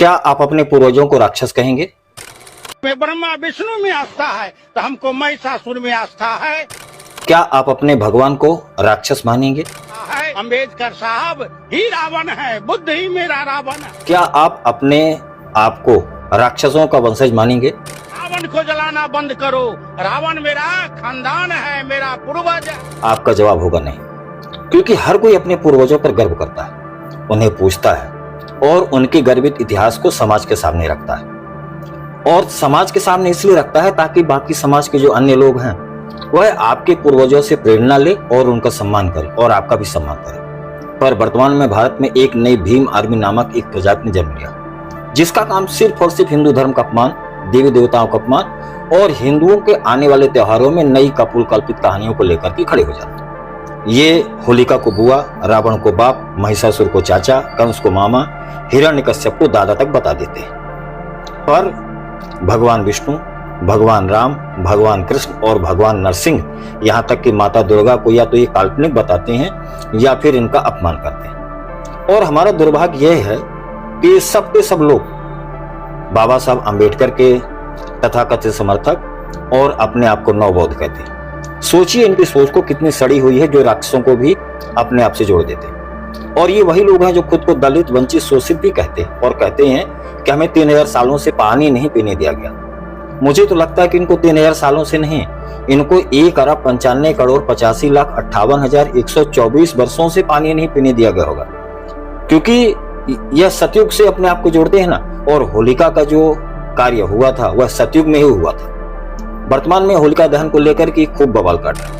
क्या आप अपने पूर्वजों को राक्षस कहेंगे? में ब्रह्मा विष्णु में आस्था है तो हमको महिषासुर में आस्था है। क्या आप अपने भगवान को राक्षस मानेंगे? अम्बेडकर साहब ही रावण है, बुद्ध ही मेरा रावण है। क्या आप अपने आप को राक्षसों का वंशज मानेंगे? रावण को जलाना बंद करो, रावण मेरा खानदान है, मेरा पूर्वज है। आपका जवाब होगा नहीं, क्योंकि हर कोई अपने पूर्वजों पर गर्व करता है, उन्हें पूछता है और उनके गर्वित इतिहास को समाज के सामने रखता है। और समाज के सामने इसलिए रखता है ताकि बाकी समाज के जो अन्य लोग हैं वह आपके पूर्वजों से प्रेरणा ले और उनका सम्मान करे और आपका भी सम्मान करे। पर वर्तमान में भारत में एक नई भीम आर्मी नामक एक प्रजाति ने जन्म लिया, जिसका काम सिर्फ और सिर्फ हिंदू धर्म का अपमान, देवी देवताओं का अपमान और हिंदुओं के आने वाले त्योहारों में नई कपोल कल्पित कहानियों को लेकर के खड़े हो जाते। ये होलिका को बुआ, रावण को बाप, महिषासुर को चाचा, कंस को मामा, हिरण्यकश्यप को दादा तक बता देते हैं। पर भगवान विष्णु, भगवान राम, भगवान कृष्ण और भगवान नरसिंह, यहाँ तक कि माता दुर्गा को या तो ये काल्पनिक बताते हैं या फिर इनका अपमान करते हैं। और हमारा दुर्भाग्य यह है कि सब के सब लोग बाबा साहब अम्बेडकर के तथाकथित समर्थक और अपने आप को नवबौद्ध कहते हैं। सोचिए इनकी सोच को कितनी सड़ी हुई है, जो राक्षसों को भी अपने आप से जोड़ देते हैं। और ये वही लोग हैं जो खुद को दलित, वंचित, शोषित भी कहते हैं और कहते हैं कि हमें 3000 सालों से पानी नहीं पीने दिया गया। मुझे तो लगता है कि इनको 3000 सालों से नहीं, इनको 1,95,85,58,124 वर्षों से पानी नहीं पीने दिया गया होगा, क्योंकि यह सतयुग से अपने आप को जोड़ते हैं ना। और होलिका का जो कार्य हुआ था वह सतयुग में ही हुआ था। वर्तमान में होलिका दहन को लेकर के खूब बवाल काट रहा है।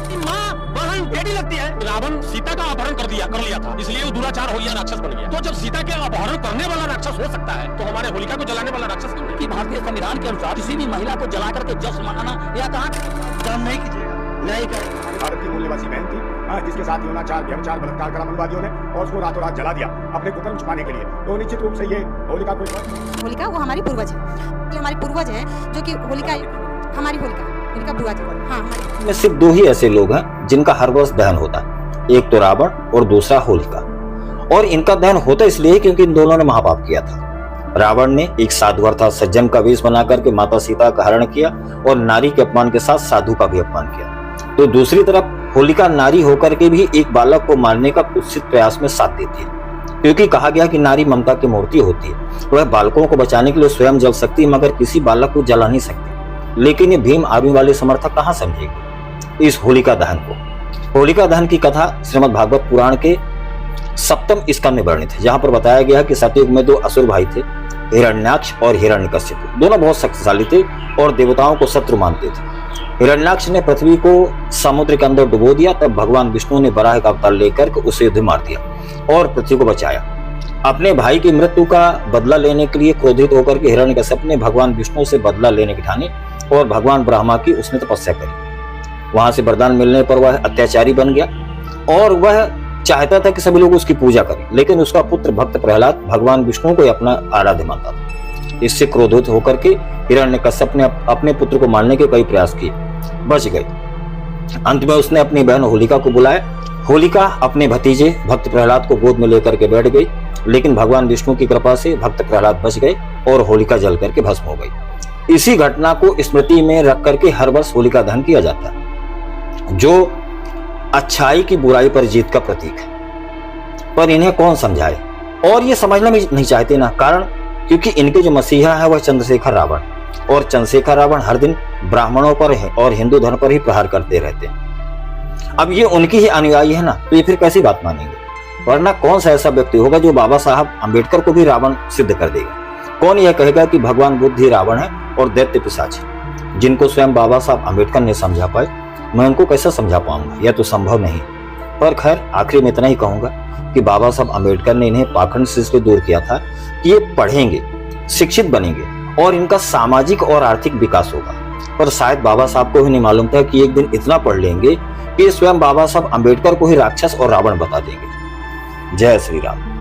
रावण सीता का अपहरण कर लिया था, इसलिए वो दुराचार हो गया, राक्षस बन गया। तो जब सीता के अपहरण करने वाला राक्षस हो सकता है तो हमारे होलिका को जलाने वाला राक्षस क्यों नहीं? भारतीय संविधान के अनुसार किसी भी महिला को जला करके जश्न मनाना या कहा काम नहीं कीजिएगा, नहीं करेगा। भारत की मूल्यवासी बहन थी, जिसके साथ यौनाचार, व्यभिचार, बलात्कार करा मनवादियों ने और उसको रातों रात जला दिया अपने कुकर्म छुपाने के लिए। तो निश्चित रूप से ये होलिका को, होलिका वो हमारी पूर्वज है, ये हमारी पूर्वज है, जो कि होलिका हमारी होलिका इनका बुआ जी। हाँ, हमारी सिर्फ दो ही ऐसे लोग हैं जिनका हर वर्ष दहन होता है, एक तो रावण और दूसरा होलिका। और इनका दहन होता इसलिए क्योंकि इन दोनों ने महापाप किया था। रावण ने एक साधु अर्थात सज्जन का वेश बना करके माता सीता का हरण किया और नारी के अपमान के साथ साधु का भी अपमान किया। तो दूसरी तरफ होलिका नारी होकर के भी एक बालक को मारने का कुत्सित प्रयास में साथ देती है, क्योंकि कहा गया कि नारी ममता की मूर्ति होती है, वह बालकों को बचाने के लिए स्वयं जल सकती है मगर किसी बालक को जला नहीं सकती। लेकिन ये भीम आर्मी वाले समर्थक कहाँ समझेंगे इस होलिका दहन को। होलिका दहन की कथा श्रीमद् भागवत पुराण के 7वें स्कंद में वर्णित है, जहां पर बताया गया कि सतयुग में 2 असुर भाई थे, हिरण्याक्ष और हिरण्यकश्यप। दोनों बहुत शक्तिशाली थे और देवताओं को शत्रु मानते थे। हिरण्याक्ष ने पृथ्वी को समुद्र के अंदर डुबो दिया, तब भगवान विष्णु ने वराह का अवतार लेकर के उसे युद्ध मार दिया और पृथ्वी को बचाया। अपने भाई की मृत्यु का बदला लेने के लिए क्रोधित होकर के हिरण्यकश्यप ने भगवान विष्णु से बदला लेने की ठानी और भगवान ब्रह्मा की उसने तपस्या करी। वहां से वरदान मिलने पर वह अत्याचारी बन गया और वह चाहता था कि सभी लोग उसकी पूजा करें, लेकिन उसका पुत्र भक्त प्रहलाद भगवान विष्णु को अपना आराध्य मानता था। इससे क्रोधित होकर के हिरण्यकश्यप ने अपने पुत्र को मारने के कई प्रयास किए, बच गए। अंत में उसने अपनी बहन होलिका को बुलाया। होलिका अपने भतीजे भक्त प्रहलाद को गोद में लेकर के बैठ गई, लेकिन भगवान विष्णु की कृपा से भक्त प्रहलाद बच गए और होलिका जल करके भस्म हो गई। इसी घटना को स्मृति में रख करके हर वर्ष होलिका दहन किया जाता है, जो अच्छाई की बुराई पर जीत का प्रतीक है। पर इन्हें कौन समझाए, और ये समझना भी नहीं चाहते ना, कारण क्योंकि इनके जो मसीहा है वह चंद्रशेखर रावण, और चंद्रशेखर रावण हर दिन ब्राह्मणों पर है और हिंदू धर्म पर ही प्रहार करते रहते हैं। अब ये उनकी ही अनुयायी है ना, तो ये फिर कैसी बात मानेंगे। वरना कौन सा ऐसा व्यक्ति होगा जो बाबा साहब अम्बेडकर को भी रावण सिद्ध कर देगा। कौन यह कहेगा कि भगवान बुद्ध ही रावण है और दैत्य पिशाच है, जिनको स्वयं बाबा साहब अम्बेडकर ने समझा पाए। मैं उनको कैसे समझा पाऊंगा, यह तो संभव नहीं। पर खैर आखिर में इतना ही कहूंगा कि बाबा साहब अम्बेडकर ने इन्हें पाखंड से इसलिए दूर किया था कि ये पढ़ेंगे, शिक्षित बनेंगे और इनका सामाजिक और आर्थिक विकास होगा। पर शायद बाबा साहब को भी नहीं मालूम था कि एक दिन इतना पढ़ लेंगे कि स्वयं बाबा साहब अम्बेडकर को ही राक्षस और रावण बता देंगे। जय श्री राम।